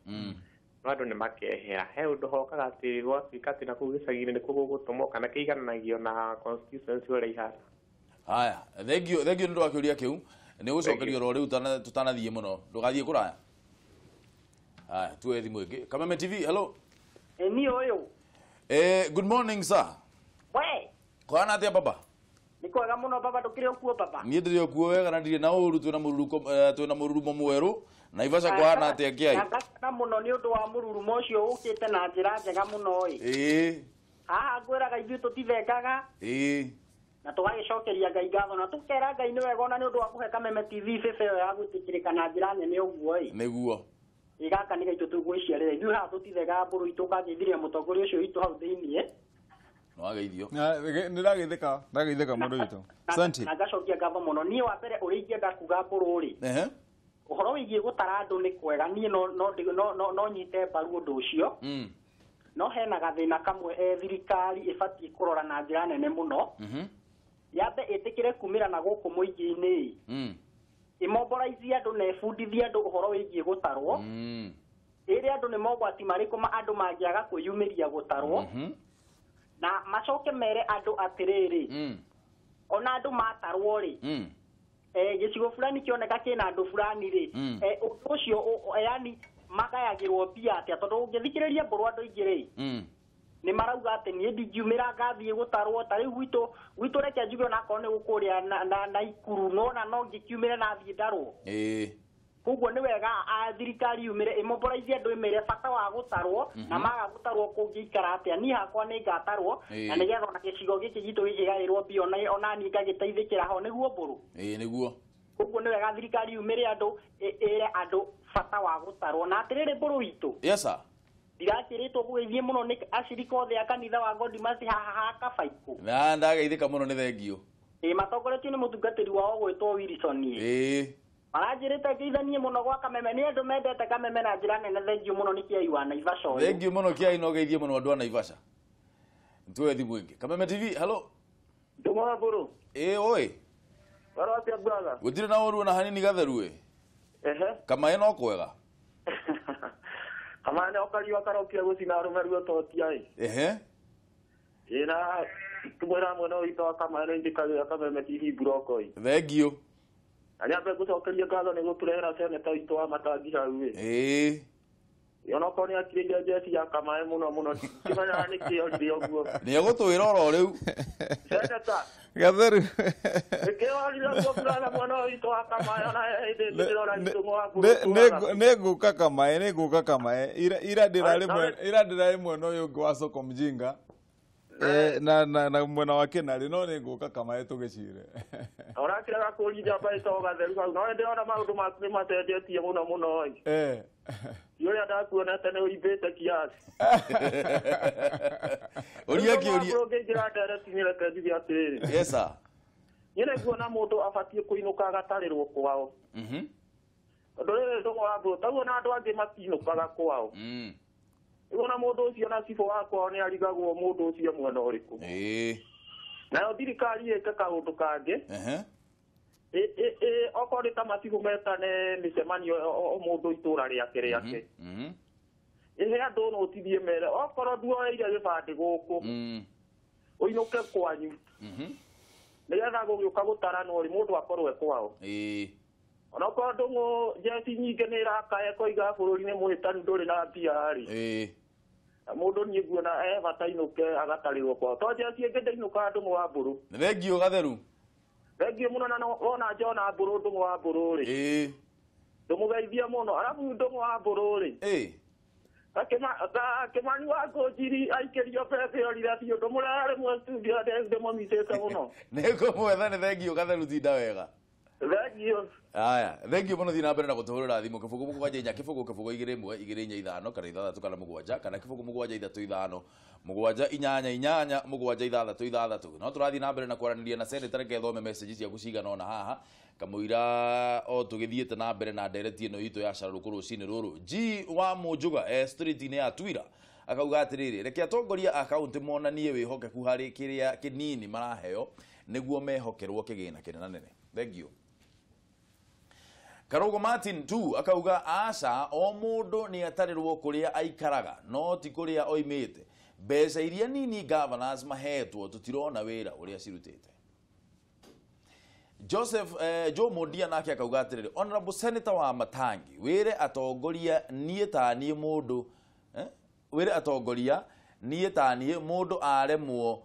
S9: no andũ nĩmakehera he ũndũ hokaga atĩ gwatuĩka atĩ na kũu gĩcagi-inĩ nĩkuo gũgũtũmwo kana kĩigananagio na constituency ũrĩa ihana.
S1: Haya, thengio nĩ ũndũ wa kĩũria kĩu nĩ gũcokerio ro rĩu tũtanathiĩ mũno ndũgathiĩ kũraya. Haya, tuwe thimũ ĩngĩ. Kameme TV, hello.
S10: Ni ũyũ.
S1: Good morning sir.
S10: We.
S1: Kwana atĩa baba?
S10: Nĩ kwega mũno baba ndũkĩrĩ okuo baba.
S1: Niĩ ndĩrĩ okuo wega na ndirĩ na ũru twĩna mũrurumo mwerũ. Naivasha kwana atĩa kĩai?
S10: Na mũno nĩ ũndũ wa mũrurumo ũcio ũkĩte na njĩra njega mũno ĩ. Haha ngwĩraga ithuĩ tũtithengaga. Na tũgagĩcokeria Ngai ngatho na tũkera Ngai nĩ wega ona nĩ ũndũ wa kũhe Kameme TV bebe ĩyo ya gwĩtĩkĩrĩka na njĩra nene ũguo
S1: Nĩguo.
S10: Gaka nĩ gaitũ tũgwĩciarĩra ithuĩ haha tũtithengaga mbũrũ itũ ũkangeithiria mũtongoria ũcio witũ hau thĩiniĩ.
S1: Nĩwageithio.
S3: Nĩrageithĩka mũndũ witũ. Asante.
S10: Na ngacokia ngatho mũno niĩ wa mbere ũrĩa ingĩenda kuga mbũrũ rĩ. Ũhoro wĩgiĩ gũtara andũ nĩ kwega niĩ no nyite mbaru ũndũ ũcio. No hena gathĩna kamwe thirikari ĩbatiĩ kũrora na njĩra nene mũno. Yambe ĩtĩkĩre kumĩra na gũkũ mũingĩ-inĩ ĩmomborize andũ na ĩbundithie andũ ũhoro wĩgiĩ gũtarwo rĩrĩa andũ nĩ mogwati marĩkũ andũ mangĩaga kwĩyumĩria gũtarwo na macoke mere andũ atĩrĩrĩ ona andũ matarwo rĩ gĩcigo fulani kĩoneka kĩna andũ fulani rĩ ũndũ ũcio yani magayagĩrwo mbia atĩa tondũ ũngĩthikĩrĩria mbũrũ andũ aingĩ rĩ nĩ marauga atĩ niĩ ndingiumĩra ngathiĩ gũtarwo ta rĩu gwitũ reke njuge onakorwo nĩ gũkũrĩa na Ikuru nona no ngĩkiumĩre nathiĩ ndarwo koguo nĩ wega thirikari yumĩre ĩmomborize andũ ĩmere bata wa gũtarwo na maga gũtarwo kũngĩikara atĩa niĩ hakwa nĩ ngatarwo na nĩgetha ona gĩcigo gĩkĩ gitũ gĩkĩgaĩrwo mbia ona niĩ ngagĩteithĩkĩra ho nĩguo mbũrũ
S1: nĩguo
S10: koguo nĩ wega thirikari yumĩre andũ ĩre andũ bata wa gũtarwo na atĩrĩrĩ mbũrũ witũ
S1: yes sir
S10: ndirakĩrĩtwo gũgĩthiĩ mũno nĩ acirika othe a kanitha wa God Mercy haha Kabaikũ
S1: na ndageithĩka mũno nĩ thengio
S10: matongoretio nĩ mũtungatĩri wao gwĩtwo Wilson maranjĩrĩte ngeithanie mũno gwa Kameme nĩ andũ mendete Kameme na njĩra nene thengio mũno nĩ Kĩai wa Naivasha ũyũ
S1: thengio mũno Kĩai no geithie mũno andũ a Naivasha tuwe thimũ ĩngĩ Kameme TV hello
S11: ndũmona mbũrũ
S1: oi
S11: waro atĩa brother
S1: gũtirĩ na ũru na hanini gatheru Kamae no kwega
S11: Kamane okariwa karokia gũcina rũmeru totia ina tumwĩra mwena witũ wa Kamane ndikaga Kameme TV brokoi
S1: thengio
S11: Ani abe gũcokeria ngatho nĩ gũtũrehera seneta witũ wa Matangi hau Yona koni akirĩire jesi ya Kamae mũno kimenya nĩ kĩo ndio guo
S1: nĩ egũtwĩra oro rĩu
S11: seneta
S3: gatheru nĩ ngũka Kamae ira ndĩrarĩ mwena ũyũ ũngĩ wa soko mjinga na mwena wa Kenari no nĩ ngũka Kamae tũgĩcire
S11: ũrakĩraga kũrinja mbaĩto gatheru hau no ndĩrona maũndũ maku nĩ matethetie mũno yũrĩa ndakuonete nĩ ũimbĩte kiasi
S1: ũria kĩũria
S11: ũngĩingĩra ndereti-inĩ reke njuge atĩrĩrĩ
S1: yes sir
S11: niĩ nĩnguona mũndũ abatiĩ kũinũka agatarĩrwo kwao tondũ rĩrĩ ndũmora mbũrũ taguo na andũ angĩ matinũkaga kwao ona mũndũ ũcio na cibũ wakwao nĩ arigagwo mũndũ ũcio mwena ũrĩkũ nayo thirikari ĩke kaũndũ kangĩ okorwo nĩ ta macibũ metane mĩcemanio mũndũ itũra rĩake ihe andũ no ũtithie mere okorwo nduoeire gĩbandĩ gũkũ ũinũke kwanyu nĩgetha gũgĩũka gũtaranwo rĩ mũndũ akorwo kwao ona okorwo ndũngũ jesi nyingĩ nĩ ĩrakae koiga bũrũri nĩ mũhĩtanu ndũrĩ na mbia rĩ mundu ni guona batainuke agatarirwo kwa toje ciengende inuka ndu wa mburu
S1: thengio gatheru
S11: thengio muno na wona jona mburu ndu wa mburu ri ndumugeithia muno arabu ndu wa mburu ri Kameme wa Gojiri aikerio pepe orira thio ndumurare mu studio ndende momitete muno
S1: neko mwetha ni thengio gatheru tinda wega
S11: thengio
S1: aya thengio muno thina mbere na gutuhurira thimu kibugu mugwanja inya kibugu igire imwe igire inya ithano kana ithathatu kana mugwanja kana kibugu mugwanja ithatu ithano mugwanja inyanya inyanya mugwanja ithathatu ithathatu no turathi na mbere na kwaraniria na senator reke thome messages cia gucigana ona haha kamuira o tugithiete na mbere na ndereti ino itu ya Cararuku rucini ruru G wa Munjuga street ine ya Twira akauga atiriri reke atongoria account monanie wihokeku hari kiria kinini maraheo niguo mehokerwo kigina kinenanene thank you Karogo Martin tu akauga aca o mundu ni atarirwo kuria aikaraga no ti kuria oimite mbeca iria nini governors mahetwo tutirona wira uria cirutite Joseph Joe Mondia nake akauga atiriri honorable senator wa Matangi wire atongoria nie tanie mundu wire atongoria nie tanie mundu aremwo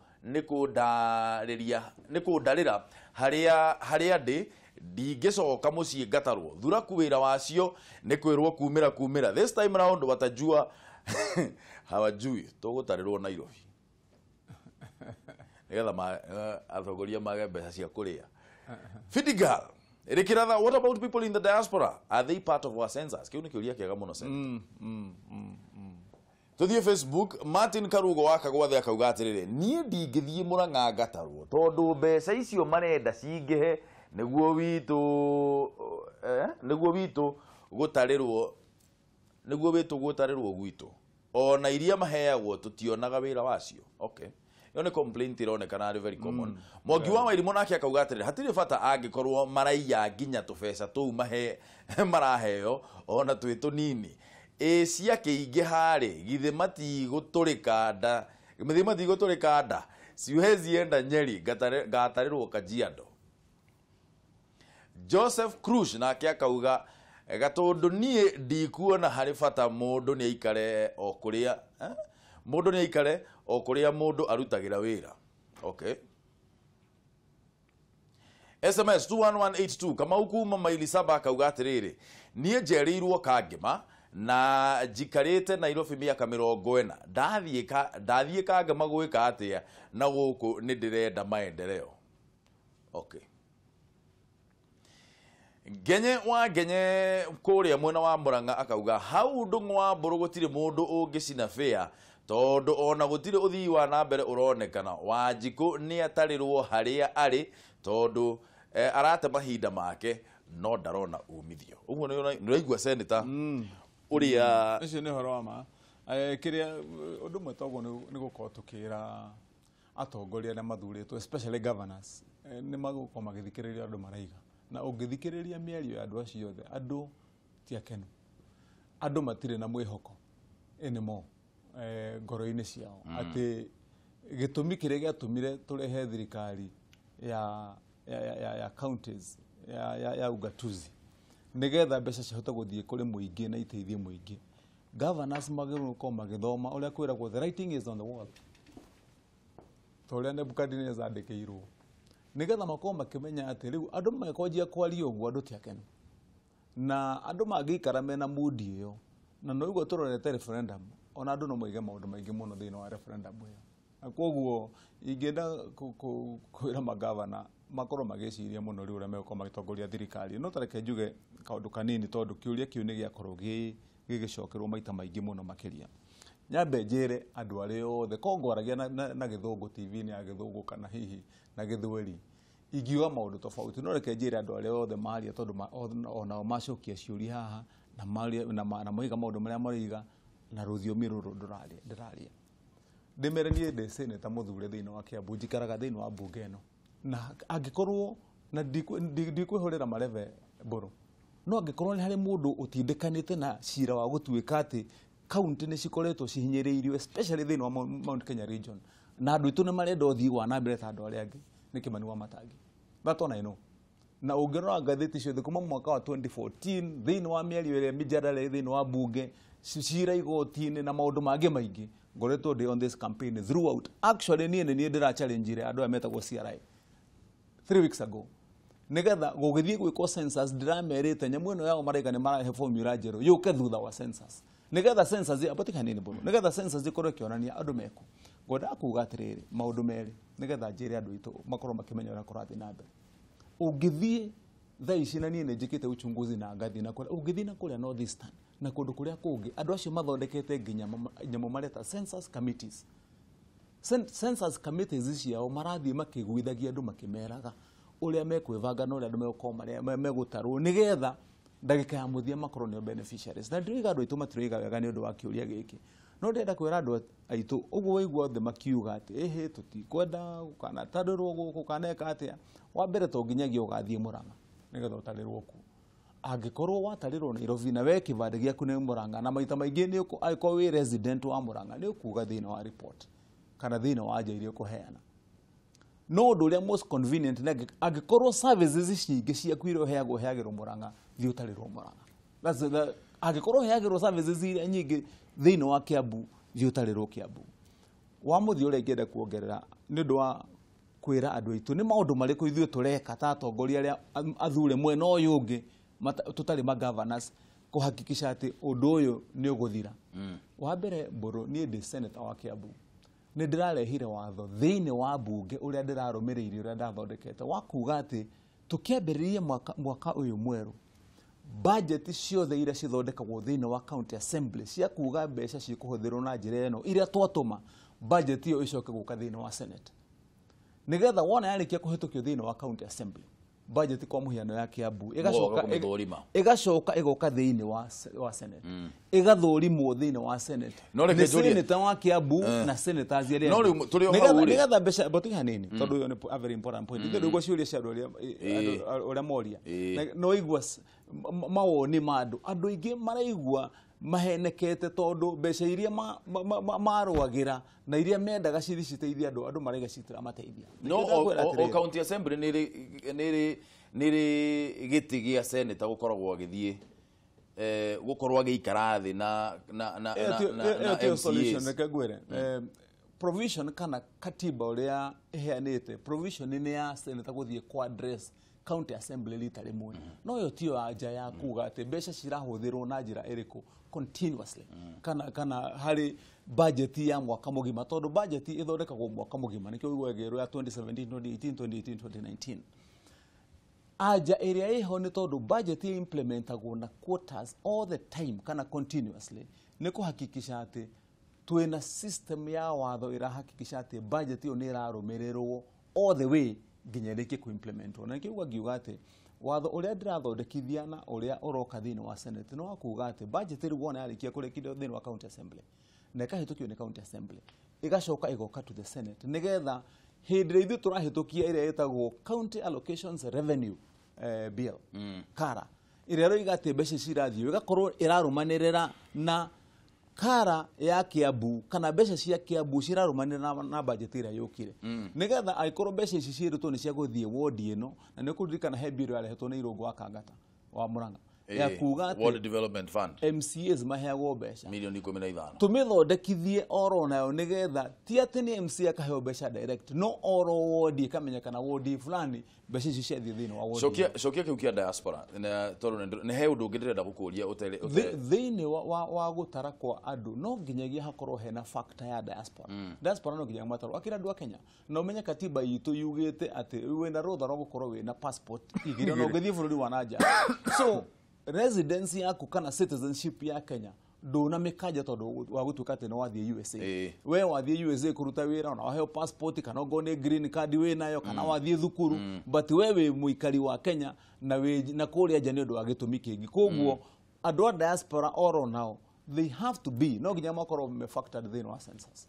S1: nikundarira haria ndi ndingicoka mucii ngatarwo thura kuwira wacio ni kwirwo kumira this time round watajua hawajui tugutarirwo Nairobi nigetha atongoria mage mbeca cia kuria Fidigal Rikiratha, what about people in the diaspora? Are they part of our census? Kiu ni kiuria kiega muno sen. Tuthie Facebook, Martin Karugo wakagwathe akauga atiriri nie ndingithie Murang'a ngatarwo tondu mbeca icio marenda cingihe niguo witu gutarirwo gwitu ona iria maheagwo tutionaga wira wacio. Okay, yo ni complaint ironekana ari very common. Mogi wa Wairimu nake akauga atiriri hatire bata angikorwo maraiya nginya tubeca tuu maraheo ona twi tunini cia kiingi hari githe matigũtũrĩka nda siwezi enda Nyeri ngatarirwo Kajiado. Joseph Cruz nake akauga gatondu nie ndikuona hari bata mundu ni aikare o kuria mundu arutagira wira. Okay, SMS 21182 kama ukuma maili saba akauga atiriri nie njerirwo Kangema na jikarite Nairobi miaka 40 ndathie Kangema gwika atia na guku ni ndirenda maendeleo. Okay, Genye kuria mwena wa Murang'a akauga hau ndung'wa mburu gutire mundu ungicina fea tondu ona gutire uthii wa na mbere uronekana Wanjiku ni atarirwo haria ari tondu arate mahinda make no ndarona umithio. Uguo ni raigua senator uria
S3: icio ni horo wa ma kiria undu mwe togo ni gukorwo tukira atongoria na mathuritwo especially governors ni magukorwo magithikiriria andu maraiga na ungithikiriria miario ya andu acio othe andu ti akenu andu matire na mwihoko anymore ngoro-ini ciao ati gitumi kiria giatumire turehe thirikari ya counties ya ugatuzi nigetha mbeca cihote guthie kuri muingi na iteithie muingi. Governors magirwo ko magithoma uria kwiragwo the writing is on the wall toria Nebukadnezar andikirwo nigetha makoma makimenya ati riu andu makonjia kwario guo andu ti akenu na andu mangikara mena mood iyo na no igwo turorete referendum ona andu no moige maundu maingi muno thina wa referendum iyo na koguo ingenda kwira magavana makorwo magiciria muno riu uria megukoma magitongoria thirikari no tareke njuge kaundu kanini tondu kiuria kiu ni giakorwo gigicokerwo maita maingi muno makiria. Nyambe njire andu ari othe kongoragia na githungu TV ni ya githungu kana hihi na githweri igiuga maundu tofauti no reke njire andu ari othe maria tondu ona macokia ciuria haha na maria na moiga maundu maria mariga na ruthiomi ruru ndiraria ndimerenie de senator muthure thiini wa Kiambu njikaraga thiini wa bunge eno na angikorwo na ndikwihurira mareve mburu no angikorwo ni hari mundu utindikanite na cira wa gutuika ati county ni cikoretwo cihinyiriirio especially thiini wa Mount Kenya region na andu itu ni marenda uthii wa na mbere ta andu aria angi ni Kimani wa Matangi batona ino na ungirora ngatheti ciothe kuma mwaka wa 2014 thiini wa miario iria mijadala thiini wa bunge cira igoti-ini na maundu mangi maingi ngoretwo ndi on this campaign throughout. Actually nie ndira challenge ire andu ametagwo CRI 3 weeks ago nigetha gugithie gwiko census ndiramerite nyamu ino yao maraiga ni marahe formula njeru yuke thutha wa census nigetha census abatika nini bono nigetha census ikorwo kionania andu meku ngoda kuga atiriri maundu meri nigetha njire andu itu makorwo makimenya ura kurathi na mbere ungithie thaa ici na nie njikite uchunguzi na ngathi na kura ungithie na kuria North Eastern na kundu kuria kungi andu acio mathondekete nginya nyamo mareta census committees. Census committees ciao marathie makiguithagia andu makimeraga uria mekwivanga no uria andu megukoma megutarwo nigetha ndagika ya muthia makorwo ni beneficiaries. Na ndiriga andu aitu matiriga wega ni undu wa kiuria giki no ndenda kwira andu aitu uguo waigua othe makiuga ati ehe tutikwenda kana tarirwo guku kana ekatia wa mbere to nginyagia ugathie Murang'a nigetha utarirwo ku angikorwo watarirwo Nairobi na we kibande giaku ni Murang'a na maita maingi ni uko wi resident wa Murang'a ni ukuga thina wa report kana thina wa njairio kuheana no ndu uria most convenient na angikorwo services cingi ciaku ire heagirwo Murang'a thi utarirwo Murang'a. That's the angikorwo heagirwo services ire nyingi thina wa Kiambu thi utarirwo Kiambu. Wa muthi uria ngenda kuongerera ni ndu wa kwira andu aitu ni maundu mariko ithuĩ tureka ta atongoria aria athure mwena uyu ungi tutari ma governors kuhakikisha ati undu uyu ni uguthira. Wa mbere mburu ni ndi senator wa Kiambu ni ndirarehire watho thiini wa bunge uria ndirarumirire uria ndathondekete wa kuga ati tukiambiriria mwaka uyu mweru budget ciothe iria cithondekagwo thiini wa county assembly cia kuga mbeca cikuhuthirwo na njira eno iria twatuma budget iyo icoke guka thiini wa senate nigetha wona yarikia kuhitukio thiini wa county assembly budget kwa muhiano ya Kiambu igacoka igoka thiini wa senate igathũrimwo thiini wa senate ni senator wa Kiambu na senators iria nigetha mbeca botiga nini tondu yo ni a very important point ndio ugo ciuria cia uria moria no igwa mawoni mandu andu ingi maraigwa mahenekete tondu mbeca iria marwagira na iria mendaga cithiciteithia andu maraiga citira mateithia
S1: no o county assembly niri giti gia senator gukoragwo agithie gukorwo agiikara thi na
S3: solution nekagwere provision kana katiba uria iheanite provision ni ya senator guthie ku address county assembly rita rimwe no yo tio anja ya kuga ati mbeca cirahuthirwo na njira iriku continuously kana hari budget ya mwaka mugima tondu budget ithondekagwo mwaka mugima nikio igwegerwo ya 2017 2018 2018 2019 aja area iho ni tondu budget implementagwo na quotas all the time kana continuously ni kuhakikisha ati twina system ya watho irahakikisha ati budget iyo ni irarumirirwo all the way nginya riki ku implementwo na kiuga ngiuga ati watho uria ndirathondekithia na uria uroka thiini wa senate no akuga ati budget iri wona yarikia kurekithio thiini wa county assembly na ikahitukio ni county assembly igacoka igoka to the senate nigetha hindire ithu turahitukia iria etagwo county allocations revenue bill kara iria roiga ati mbeca cirathio igakorwo irarumanirira na kara ya Kiambu kana mbeca cia Kiambu cirarumanira na budget iria yukire nigetha aikorwo mbeca ici ciritwo ni cia guthie ward ino na ni kuririkana he bill yarehetwo ni Irungu wa Kangata wa Murang'a ya kuga ati
S1: World Development Fund
S3: MCAs maheagwo mbeca
S1: milioni 15
S3: tumithondekithie oro nayo nigetha ti ati ni MCA akaheo mbeca direct no oro ward kamenyekana ward fulani mbeca ici ciathie thiini wa ward
S1: cokia kiu kia diaspora na tondu ni he undu ungirirenda gukuria utele
S3: thiini wa gutara kwa andu no nginyagia hakorwo hena factor ya diaspora diaspora no nginyagia mataro akira andu a Kenya no menye katiba yitu yugite ati wina rutha ro gukorwo wina passport igire no ngithie bururi wa nanja so residency yaku kana citizenship ya Kenya nduna mikaja tondu wa gutuka ati no wathie USA we wathie USA kuruta wira na waheo passport kana ngone green card we nayo kana wathie thukuru but wewe muikari wa Kenya na kuria jani ndu agitumi kingi koguo andu a diaspora oro now they have to be no ginya makoro me factored thini wa census.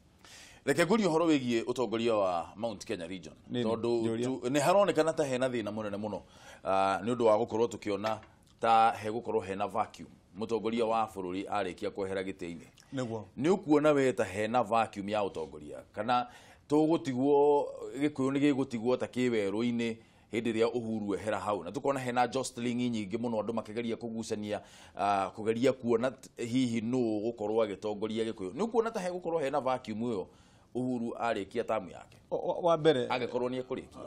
S1: Reke nguri horo wigie utongoria wa Mount Kenya region tondu ni haronekana ta hena thina munene muno ni undu wa gukorwo tukiona ta he gukorwo hena vacuum mutongoria wa bururi arikia kwehera giti-ini
S3: niguo
S1: ni ukuona we ta hena vacuum ya utongoria kana tugutigwo gikuyu ni gigutigwo ta kiweru-ini hindi ria Uhuru ehera hau na tukona hena jostling nyingi muno andu makigeria kugucania kugeria kuona hihi no gukorwo agitongoria gikuyu ni kuona ta he gukorwo hena vacuum uyo Uhuru arikia tamu yake
S3: wa mbere
S1: agikorwo ni ekurikia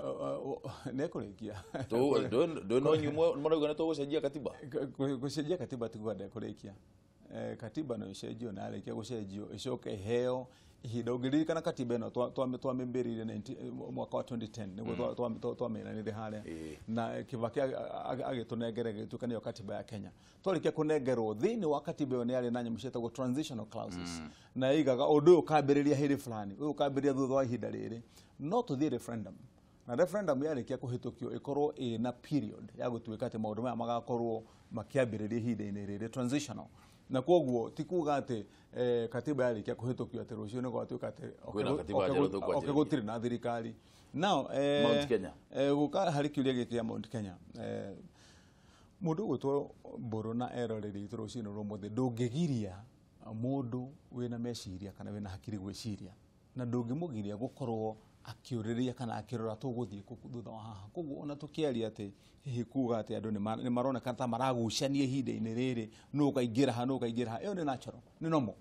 S3: ni ekurikia
S1: do no nyumo marauga na to gucenjia katiba
S3: gucenjia katiba tiguo ndekurikia katiba no icenjio na arikia gucenjio icoke heo ihinda ungiririkana katiba ino twamembirire mwaka wa 2010 niguo twamenanire haria na Kibaki agitunengere gituka niyo katiba ya Kenya twarikia kunengerwo thiini wa katiba ino ni ari na nyamu cietagwo transitional clauses na igaga undu ukambiriria hiri fulani uyu ukambiriria thutha wa ihinda riri no tuthie referendum na referendum yarikia kuhitukio ikorwo ina period ya gutuika ati maundu maya magakorwo makiambiriria ihinda-ini riri transitional na koguo ti kuga ati katiba yarikia kuhitukio ati rucio ni gwatuika ati okegutiri na thirikari now
S1: Mount Kenya
S3: guka hari kiuria giki ya Mount Kenya mundu gutwo mburu na eroreri rucio no rumuthe ndungigiria mundu wina meciria kana wina hakiri gwiciria na ndungimugiria gukorwo akiuriria kana akirora tuguthie thutha wa haha koguo ona tukiaria ati hihi kuga ati andu ni maroneka ta maragucania ihinda-ini riri no kaingira ha iyo ni natural ni nomo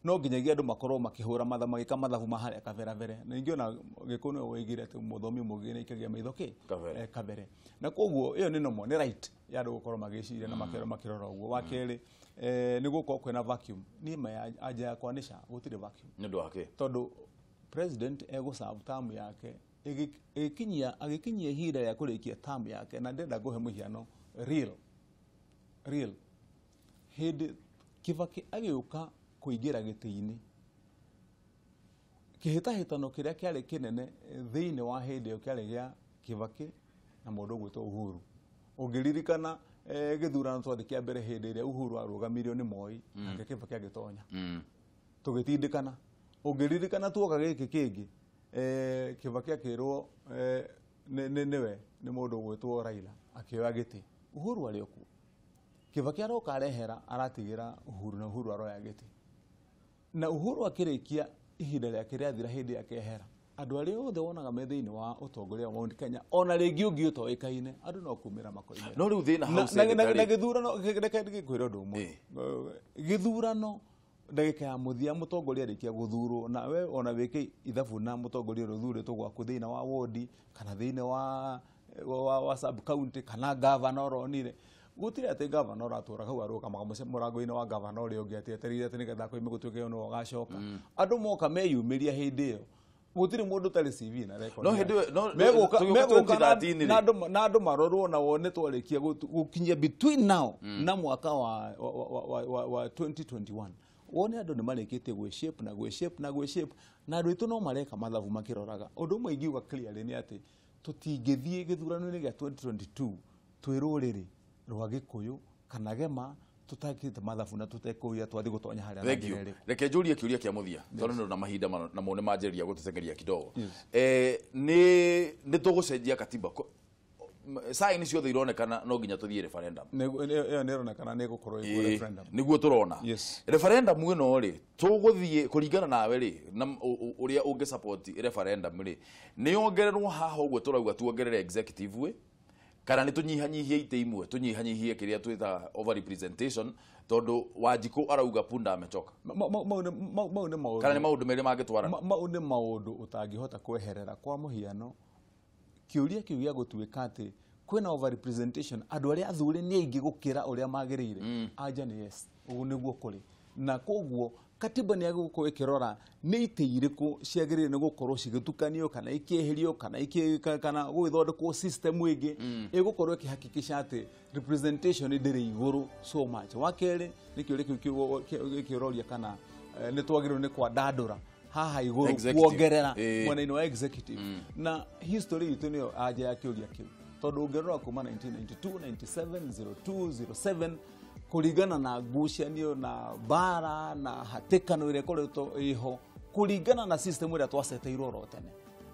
S3: no nginyagia andu makorwo makihura magika mathabu maharia kaveravere na ingi ona gikuno wigire ati muthomi mugine ikagia maitho kavere na koguo iyo ni nomo ni right ya andu gukorwo magiciria na makirora uguo wakeri ni gukorwo kwina vacuum ni aja yakwa nisha gutire vacuum
S1: ni ndu wake
S3: tondu president ego serve term yake agikinyia ihinda ya kurikia term yake na ndenda guhe muhiano real hindi Kibaki agiuka kuingira giti-ini kihitahitano kiria kiari kinene thiini wa hindi kiari gia Kibaki na mundu gwitwo Uhuru ungiririkana githurano twathi kia mbere hindi iria Uhuru arugamirio ni Moi na Kibaki agitonya tugitindikana ungiririkana tuoka giki kingi Kibaki akirwo niwe ni mundu gwitwo Raila akioya giti Uhuru ari okuo Kibaki aroka arehera aratigira Uhuru na Uhuru aroya giti na Uhuru akirikia ihinda rĩake rĩathira hindi yake ehera andu ari othe wonaga me thiini wa utongoria wa Mount Kenya ona ringi ungi utoikaine andu no kumira makoine
S1: no riu thina house
S3: na githurano gikwira undu umwe githurano ndagika ya muthia mutongoria arikia guthurwo na we ona wiki ithabu na mutongoria ruthurĩtwo gwaku thiina wa ward kana thiina wa sub county kana governor onire gutire ati governor atura hau aruka murango-ini wa governor uri ungi atieterire ati nigetha koime gutuike no gacoka andu moka meyumiria hindi iyo gutire mundu tari CV na record
S1: no hindi
S3: na andu marorwo na wone twarikia gukinyia between now na mwaka wa 2021 wone andu ni marikite gweshape na andu itu no mareka mathabu makiroraga undu umwe ingiuga clearly ni ati tutingithie githurano-ini gia 2022 twiruriri rwa Gikuyu kana Gema tutakite mathabu na tutekuya twathi gutonya haria na ngireri
S1: reke njurie kiuria kia muthia tondu na mahinda na mone manjeria gutucengeria kidogo ni tugucenjia katiba sign ciothe ironekana no nginya tuthie referendum
S3: iyo ni ironekana ni gukorwo iko referendum
S1: niguo turona referendum ino ri tuguthie kuringana nawe ri uria ungi support referendum ri ni ongererwo haha uguo turauga tuongerere executive we kana ni tunyihanyihie ite imwe tunyihanyihie kiria twita over representation tondu Wanjiku arauga punda amechoka
S3: mau ni maundu
S1: kana ni maundu meri mangitwarana
S3: mau ni maundu utangihota kweherera kwa muhiano kiuria kiu gia gutuika ati kwina over representation andu aria athuri ni aingi gukira uria magirire anja ni yes ugu niguo kuri na koguo katiba ni aguko ikirora ni ite iriku ciagirire ni gukorwo cigitukanio kana ikieherio kana gwithondekwo system ingi igukorwo ikihakikisha ati representation ndiri iguru so much wakere ni kiuria kiu kiroria kana ni twagirwo ni kwa dadura haha iguru kuongerera mwena-ini wa executive na history itu niyo aja ya kiuria kiu tondu ungerora kuma 1992 97 02 07 kuringana na ngucanio na bara na hatikano iria koretwo iho kuringana na system iria twaceteirwo ro tene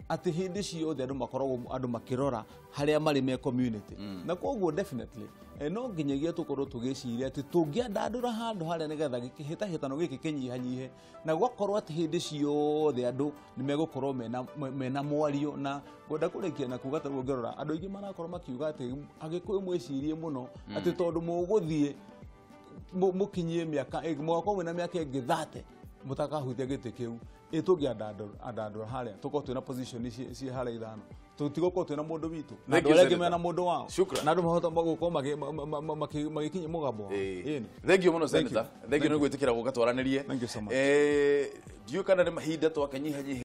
S3: ati hindi ciothe andu makoragwo andu makirora haria mari me community na koguo definitely no nginyagia tukorwo tugiciria ati tungiandandura handu haria nigetha gikihitahitano giki kinyihanyihe na gwakorwo ati hindi ciothe andu nimegukorwo mena mwario na ngoda kurikia na kuga taruo ngirora andu ingi marakorwo makiuga ati agikuyu mwicirie muno ati tondu muguthie mukinyie miaka mwaka umwe na miaka ingi 30 mutakahutia giti kiu tungiandandura haria tukorwo twina position ci haria ithano tutigokorwo twina mundu witu na andu aria mena mundu wao na andu mahota gukorwo magikinyia mugambo
S1: thank you muno senator thank you ni gwitikira guka twaranirie
S3: thank you so much
S1: ndiyo kana ni mahinda twakanyihanyiha